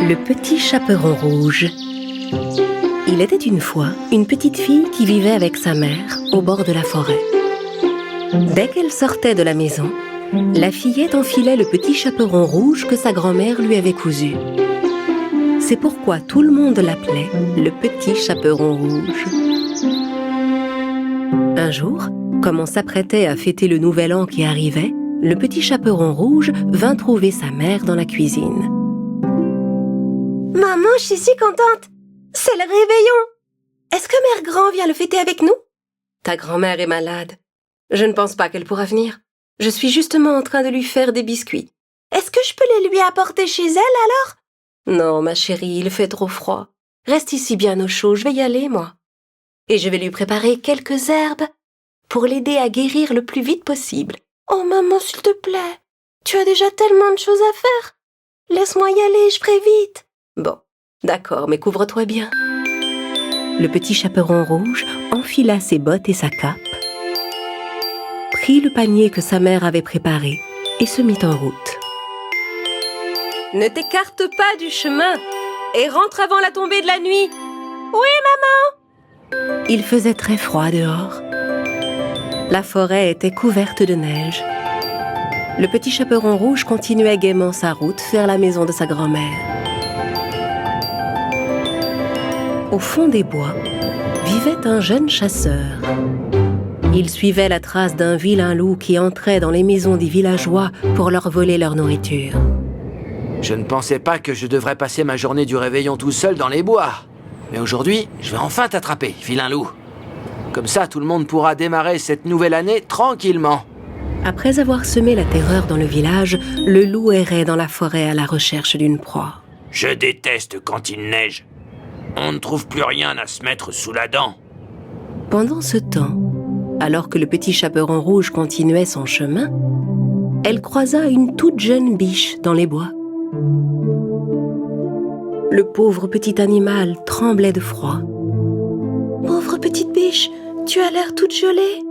Le petit chaperon rouge. Il était une fois une petite fille qui vivait avec sa mère au bord de la forêt. Dès qu'elle sortait de la maison, la fillette enfilait le petit chaperon rouge que sa grand-mère lui avait cousu. C'est pourquoi tout le monde l'appelait le petit chaperon rouge. Un jour, comme on s'apprêtait à fêter le nouvel an qui arrivait, le petit chaperon rouge vint trouver sa mère dans la cuisine. « Maman, je suis si contente! C'est le réveillon! Est-ce que Mère Grand vient le fêter avec nous? » Ta grand-mère est malade. Je ne pense pas qu'elle pourra venir. Je suis justement en train de lui faire des biscuits. Est-ce que je peux les lui apporter chez elle alors? Non, ma chérie, il fait trop froid. Reste ici bien au chaud, je vais y aller, moi. Et je vais lui préparer quelques herbes pour l'aider à guérir le plus vite possible. Oh maman, s'il te plaît, tu as déjà tellement de choses à faire. Laisse-moi y aller, je ferai vite. Bon, d'accord, mais couvre-toi bien. Le petit chaperon rouge enfila ses bottes et sa cape, prit le panier que sa mère avait préparé et se mit en route. Ne t'écarte pas du chemin et rentre avant la tombée de la nuit. Oui, maman. Il faisait très froid dehors. La forêt était couverte de neige. Le petit chaperon rouge continuait gaiement sa route vers la maison de sa grand-mère. Au fond des bois, vivait un jeune chasseur. Il suivait la trace d'un vilain loup qui entrait dans les maisons des villageois pour leur voler leur nourriture. Je ne pensais pas que je devrais passer ma journée du réveillon tout seul dans les bois. Mais aujourd'hui, je vais enfin t'attraper, vilain loup. Comme ça, tout le monde pourra démarrer cette nouvelle année tranquillement. Après avoir semé la terreur dans le village, le loup errait dans la forêt à la recherche d'une proie. Je déteste quand il neige. On ne trouve plus rien à se mettre sous la dent. Pendant ce temps, alors que le petit chaperon rouge continuait son chemin, elle croisa une toute jeune biche dans les bois. Le pauvre petit animal tremblait de froid. « Pauvre petite biche, tu as l'air toute gelée. »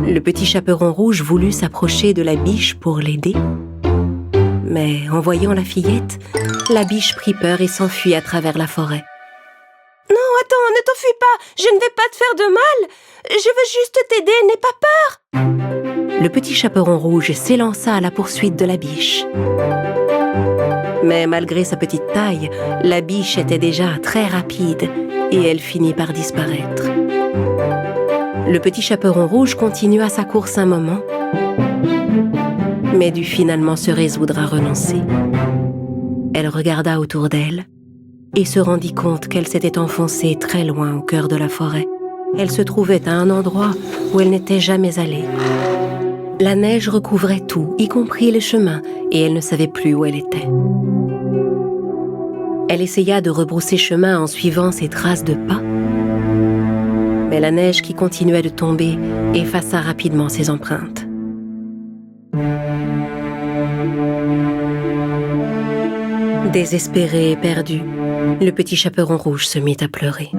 Le petit chaperon rouge voulut s'approcher de la biche pour l'aider. Mais en voyant la fillette, la biche prit peur et s'enfuit à travers la forêt. « Non, attends, ne t'enfuis pas, je ne vais pas te faire de mal. Je veux juste t'aider, n'aie pas peur. » Le petit chaperon rouge s'élança à la poursuite de la biche. Mais malgré sa petite taille, la biche était déjà très rapide et elle finit par disparaître. Le petit chaperon rouge continua sa course un moment, mais dut finalement se résoudre à renoncer. Elle regarda autour d'elle et se rendit compte qu'elle s'était enfoncée très loin au cœur de la forêt. Elle se trouvait à un endroit où elle n'était jamais allée. La neige recouvrait tout, y compris les chemins, et elle ne savait plus où elle était. Elle essaya de rebrousser chemin en suivant ses traces de pas, mais la neige qui continuait de tomber effaça rapidement ses empreintes. Désespéré et perdu, le petit chaperon rouge se mit à pleurer.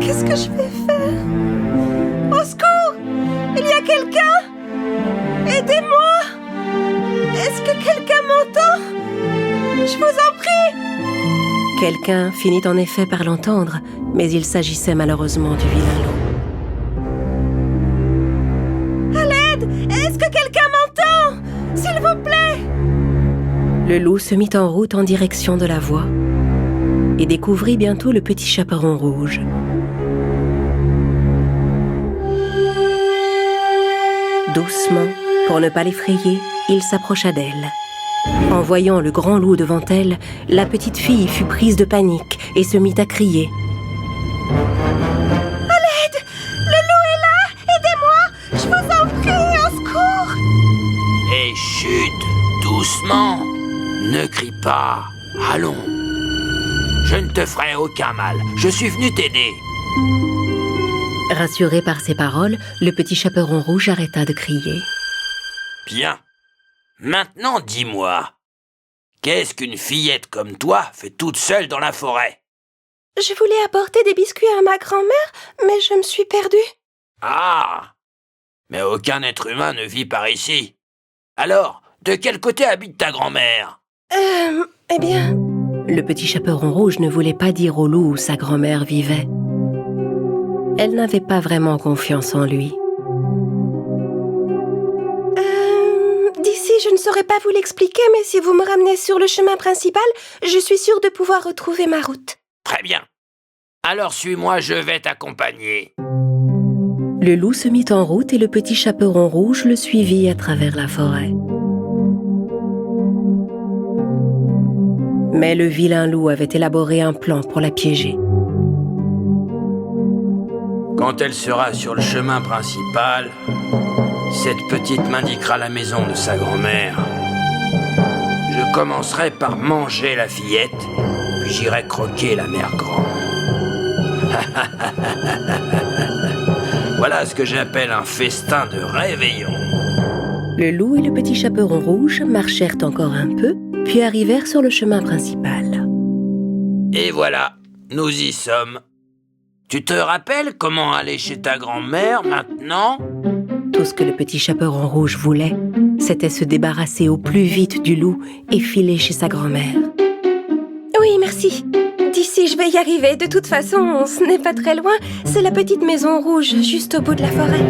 Qu'est-ce que je vais faire? Au secours! Il y a quelqu'un? Aidez-moi! Est-ce que quelqu'un m'entend? Je vous en prie! Quelqu'un finit en effet par l'entendre, mais il s'agissait malheureusement du vilain loup. À l'aide! Est-ce que quelqu'un m'entend? S'il vous plaît! Le loup se mit en route en direction de la voix et découvrit bientôt le petit chaperon rouge. Doucement, pour ne pas l'effrayer, il s'approcha d'elle. En voyant le grand loup devant elle, la petite fille fut prise de panique et se mit à crier. « À l'aide! Le loup est là! Aidez-moi! Je vous en prie, au secours! » Et chut, doucement. Ne crie pas. Allons. Je ne te ferai aucun mal. Je suis venu t'aider. Rassuré par ces paroles, le petit chaperon rouge arrêta de crier. Bien. Maintenant, dis-moi, qu'est-ce qu'une fillette comme toi fait toute seule dans la forêt? Je voulais apporter des biscuits à ma grand-mère, mais je me suis perdue. Ah! Mais aucun être humain ne vit par ici. Alors, de quel côté habite ta grand-mère? Eh bien... Le petit chaperon rouge ne voulait pas dire au loup où sa grand-mère vivait. Elle n'avait pas vraiment confiance en lui. D'ici, je ne saurais pas vous l'expliquer, mais si vous me ramenez sur le chemin principal, je suis sûre de pouvoir retrouver ma route. Très bien. Alors suis-moi, je vais t'accompagner. Le loup se mit en route et le petit chaperon rouge le suivit à travers la forêt. Mais le vilain loup avait élaboré un plan pour la piéger. Quand elle sera sur le chemin principal, cette petite m'indiquera la maison de sa grand-mère. Je commencerai par manger la fillette, puis j'irai croquer la mère grand. Voilà ce que j'appelle un festin de réveillon. Le loup et le petit chaperon rouge marchèrent encore un peu, puis arrivèrent sur le chemin principal. Et voilà, nous y sommes. Tu te rappelles comment aller chez ta grand-mère maintenant? Tout ce que le petit chaperon rouge voulait, c'était se débarrasser au plus vite du loup et filer chez sa grand-mère. Oui, merci. D'ici, je vais y arriver. De toute façon, ce n'est pas très loin. C'est la petite maison rouge, juste au bout de la forêt.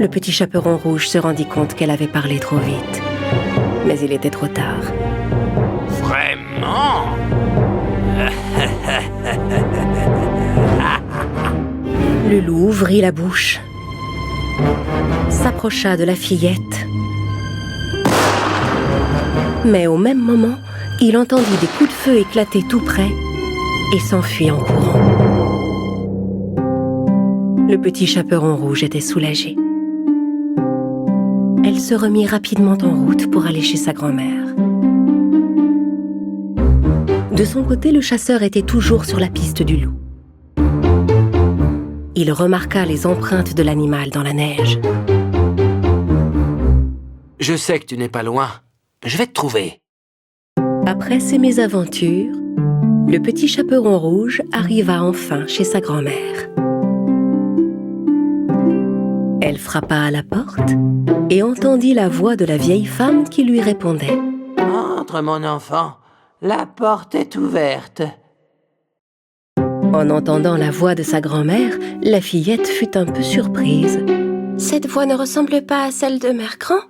Le petit chaperon rouge se rendit compte qu'elle avait parlé trop vite. Mais il était trop tard. Vraiment? Le loup ouvrit la bouche, s'approcha de la fillette. Mais au même moment, il entendit des coups de feu éclater tout près et s'enfuit en courant. Le petit chaperon rouge était soulagé. Elle se remit rapidement en route pour aller chez sa grand-mère. De son côté, le chasseur était toujours sur la piste du loup. Il remarqua les empreintes de l'animal dans la neige. Je sais que tu n'es pas loin. Je vais te trouver. Après ces mésaventures, le petit chaperon rouge arriva enfin chez sa grand-mère. Elle frappa à la porte et entendit la voix de la vieille femme qui lui répondait. « Entre, mon enfant, la porte est ouverte. » En entendant la voix de sa grand-mère, la fillette fut un peu surprise. Cette voix ne ressemble pas à celle de Mère Grand.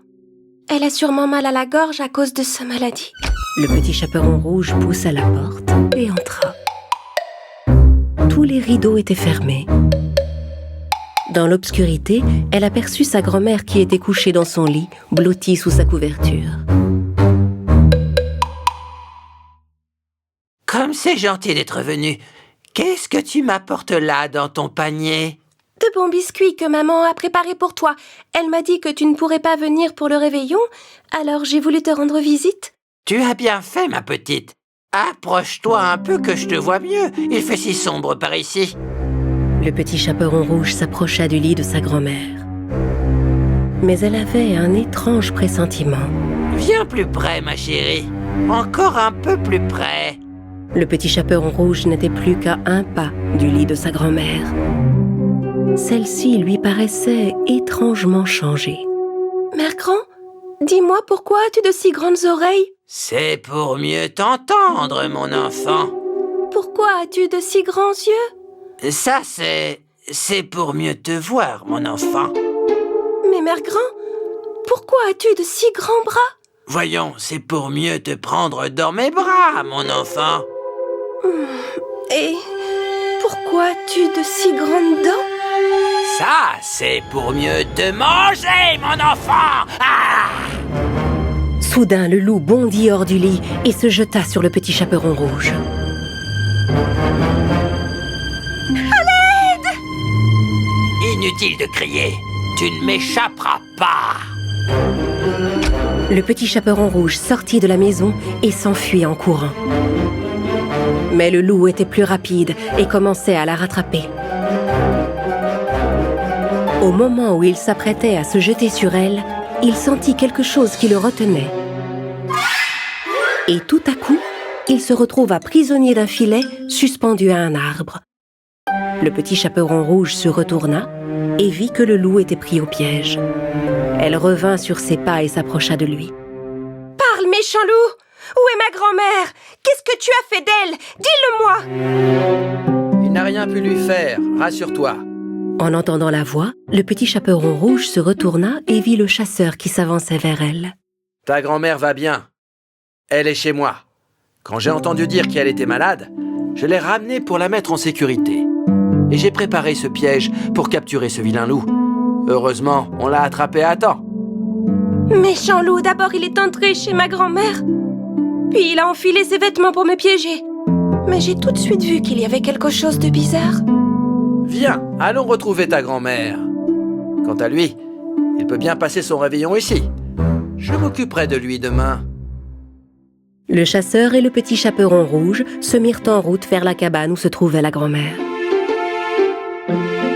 Elle a sûrement mal à la gorge à cause de sa maladie. Le petit chaperon rouge poussa la porte et entra. Tous les rideaux étaient fermés. Dans l'obscurité, elle aperçut sa grand-mère qui était couchée dans son lit, blottie sous sa couverture. « Comme c'est gentil d'être venu. Qu'est-ce que tu m'apportes là dans ton panier? » De bons biscuits que maman a préparés pour toi. Elle m'a dit que tu ne pourrais pas venir pour le réveillon, alors j'ai voulu te rendre visite. Tu as bien fait, ma petite. Approche-toi un peu que je te vois mieux. Il fait si sombre par ici. Le petit chaperon rouge s'approcha du lit de sa grand-mère. Mais elle avait un étrange pressentiment. Viens plus près, ma chérie. Encore un peu plus près. Le petit chaperon rouge n'était plus qu'à un pas du lit de sa grand-mère. Celle-ci lui paraissait étrangement changée. Mère Grand, dis-moi pourquoi as-tu de si grandes oreilles? C'est pour mieux t'entendre, mon enfant. Pourquoi as-tu de si grands yeux? Ça, c'est pour mieux te voir, mon enfant. Mais Mère Grand, pourquoi as-tu de si grands bras? Voyons, c'est pour mieux te prendre dans mes bras, mon enfant. Et pourquoi as-tu de si grandes dents? Ça, c'est pour mieux te manger, mon enfant. Ah! Soudain, le loup bondit hors du lit et se jeta sur le petit chaperon rouge. À l'aide! Inutile de crier. Tu ne m'échapperas pas. Le petit chaperon rouge sortit de la maison et s'enfuit en courant. Mais le loup était plus rapide et commençait à la rattraper. Au moment où il s'apprêtait à se jeter sur elle, il sentit quelque chose qui le retenait. Et tout à coup, il se retrouva prisonnier d'un filet suspendu à un arbre. Le petit chaperon rouge se retourna et vit que le loup était pris au piège. Elle revint sur ses pas et s'approcha de lui. « Parle, méchant loup! Où est ma grand-mère? Qu'est-ce que tu as fait d'elle? Dis-le-moi !» Il n'a rien pu lui faire, rassure-toi. En entendant la voix, le petit chaperon rouge se retourna et vit le chasseur qui s'avançait vers elle. « Ta grand-mère va bien. Elle est chez moi. Quand j'ai entendu dire qu'elle était malade, je l'ai ramenée pour la mettre en sécurité. Et j'ai préparé ce piège pour capturer ce vilain loup. Heureusement, on l'a attrapé à temps. » Méchant loup, d'abord il est entré chez ma grand-mère, puis il a enfilé ses vêtements pour me piéger. Mais j'ai tout de suite vu qu'il y avait quelque chose de bizarre. Viens, allons retrouver ta grand-mère. Quant à lui, il peut bien passer son réveillon ici. Je m'occuperai de lui demain. Le chasseur et le petit chaperon rouge se mirent en route vers la cabane où se trouvait la grand-mère.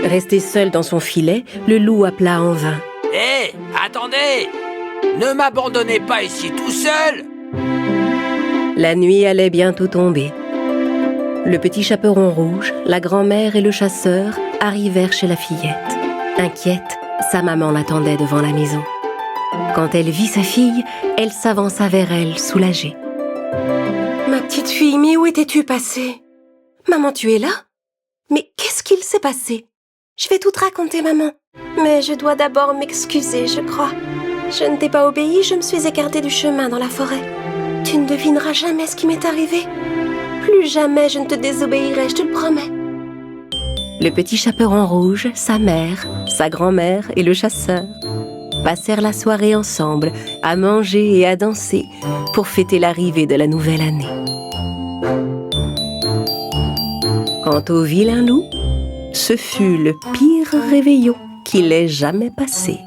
Resté seul dans son filet, le loup appela en vain. « Hé, attendez! Ne m'abandonnez pas ici tout seul !» La nuit allait bientôt tomber. Le petit chaperon rouge, la grand-mère et le chasseur arrivèrent chez la fillette. Inquiète, sa maman l'attendait devant la maison. Quand elle vit sa fille, elle s'avança vers elle, soulagée. « Ma petite fille, mais où étais-tu passée? Maman, tu es là? Mais qu'est-ce qu'il s'est passé? Je vais tout te raconter, maman. Mais je dois d'abord m'excuser, je crois. Je ne t'ai pas obéi, je me suis écartée du chemin dans la forêt. Tu ne devineras jamais ce qui m'est arrivé. Plus jamais je ne te désobéirai, je te le promets. » Le petit chaperon rouge, sa mère, sa grand-mère et le chasseur passèrent la soirée ensemble, à manger et à danser pour fêter l'arrivée de la nouvelle année. Quant au vilain loup, ce fut le pire réveillon qu'il ait jamais passé.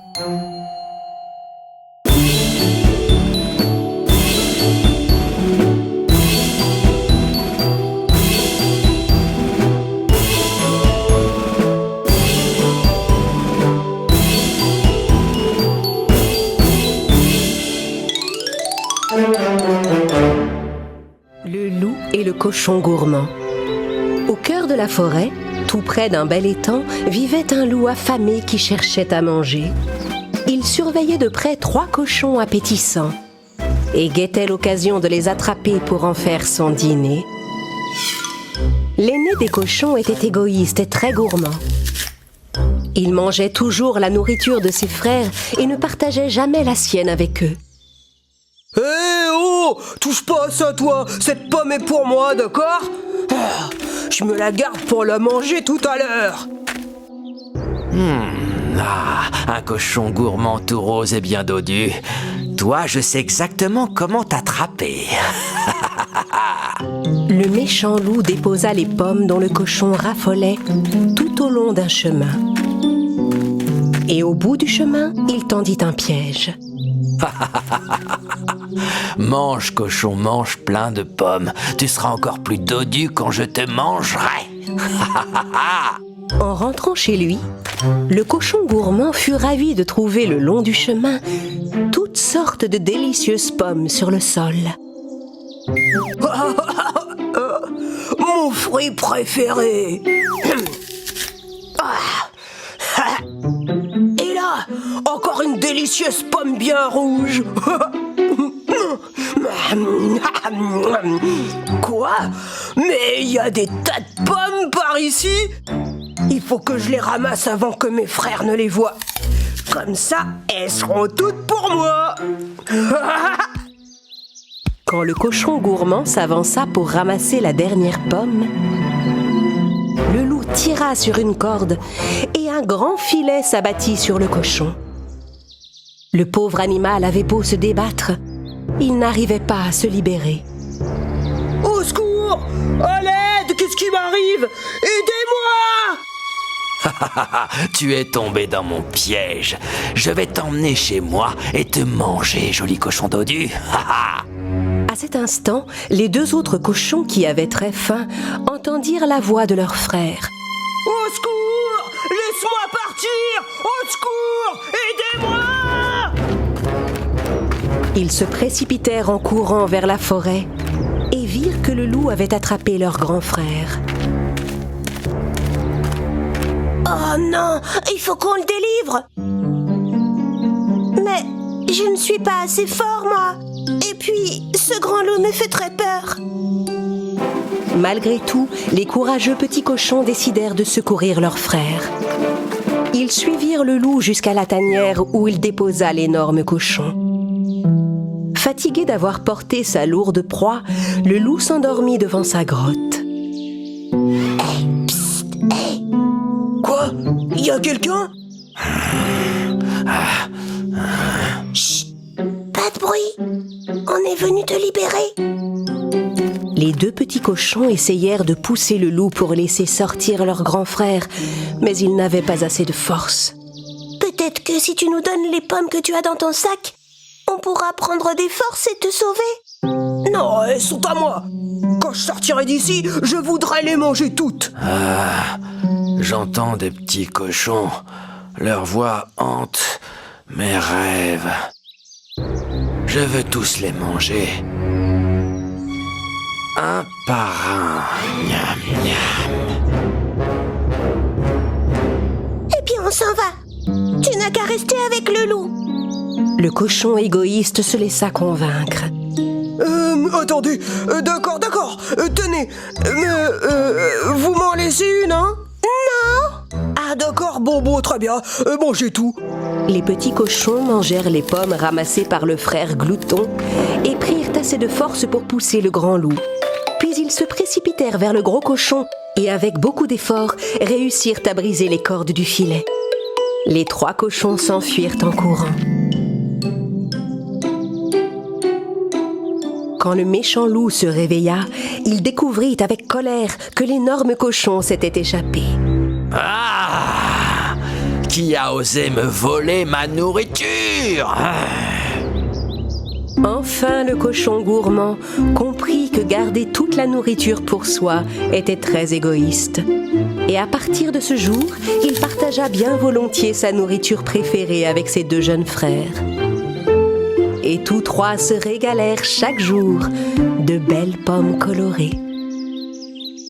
Le loup et le cochon gourmand. Au cœur de la forêt, tout près d'un bel étang, vivait un loup affamé qui cherchait à manger. Il surveillait de près 3 cochons appétissants et guettait l'occasion de les attraper pour en faire son dîner. L'aîné des cochons était égoïste et très gourmand. Il mangeait toujours la nourriture de ses frères et ne partageait jamais la sienne avec eux. Hé oh, touche pas à ça toi, cette pomme est pour moi, d'accord? Je me la garde pour la manger tout à l'heure. Un cochon gourmand tout rose et bien dodu. Toi, je sais exactement comment t'attraper. Le méchant loup déposa les pommes dont le cochon raffolait tout au long d'un chemin. Et au bout du chemin, il tendit un piège. Mange, cochon, mange plein de pommes. Tu seras encore plus dodu quand je te mangerai. En rentrant chez lui, le cochon gourmand fut ravi de trouver le long du chemin toutes sortes de délicieuses pommes sur le sol. Mon fruit préféré. Et là, encore une délicieuse pomme bien rouge. Quoi? Mais il y a des tas de pommes par ici? Il faut que je les ramasse avant que mes frères ne les voient. Comme ça, elles seront toutes pour moi. Quand le cochon gourmand s'avança pour ramasser la dernière pomme, le loup tira sur une corde et un grand filet s'abattit sur le cochon. Le pauvre animal avait beau se débattre, il n'arrivait pas à se libérer. Au secours! À l'aide! Qu'est-ce qui m'arrive? Aidez-moi! Tu es tombé dans mon piège. Je vais t'emmener chez moi et te manger, joli cochon dodu. À cet instant, les 2 autres cochons qui avaient très faim entendirent la voix de leur frère. Au secours! Laisse-moi partir! Au secours! Aidez-moi! Ils se précipitèrent en courant vers la forêt et virent que le loup avait attrapé leur grand frère. Oh non, il faut qu'on le délivre. Mais je ne suis pas assez fort, moi. Et puis, ce grand loup me fait très peur. Malgré tout, les courageux petits cochons décidèrent de secourir leur frère. Ils suivirent le loup jusqu'à la tanière où il déposa l'énorme cochon. Fatigué d'avoir porté sa lourde proie, le loup s'endormit devant sa grotte. Quoi? Il y a quelqu'un? Chut, pas de bruit. On est venu te libérer. Les deux petits cochons essayèrent de pousser le loup pour laisser sortir leur grand frère, mais ils n'avaient pas assez de force. Peut-être que si tu nous donnes les pommes que tu as dans ton sac, on pourra prendre des forces et te sauver. Non, elles sont à moi. Quand je sortirai d'ici, je voudrais les manger toutes. J'entends des petits cochons. Leur voix hante mes rêves. Je veux tous les manger. Un par un. Miam, miam. Eh bien, on s'en va. Tu n'as qu'à rester avec le loup. Le cochon égoïste se laissa convaincre. Attendez, d'accord, tenez, vous m'en laissez une, hein? Non. Ah d'accord, bon, très bien, mangez tout. Les petits cochons mangèrent les pommes ramassées par le frère glouton et prirent assez de force pour pousser le grand loup. Puis ils se précipitèrent vers le gros cochon et avec beaucoup d'efforts réussirent à briser les cordes du filet. Les trois cochons s'enfuirent en courant. Quand le méchant loup se réveilla, il découvrit avec colère que l'énorme cochon s'était échappé. Ah! Qui a osé me voler ma nourriture? Enfin, le cochon gourmand comprit que garder toute la nourriture pour soi était très égoïste. Et à partir de ce jour, il partagea bien volontiers sa nourriture préférée avec ses deux jeunes frères. Et tous trois se régalèrent chaque jour de belles pommes colorées.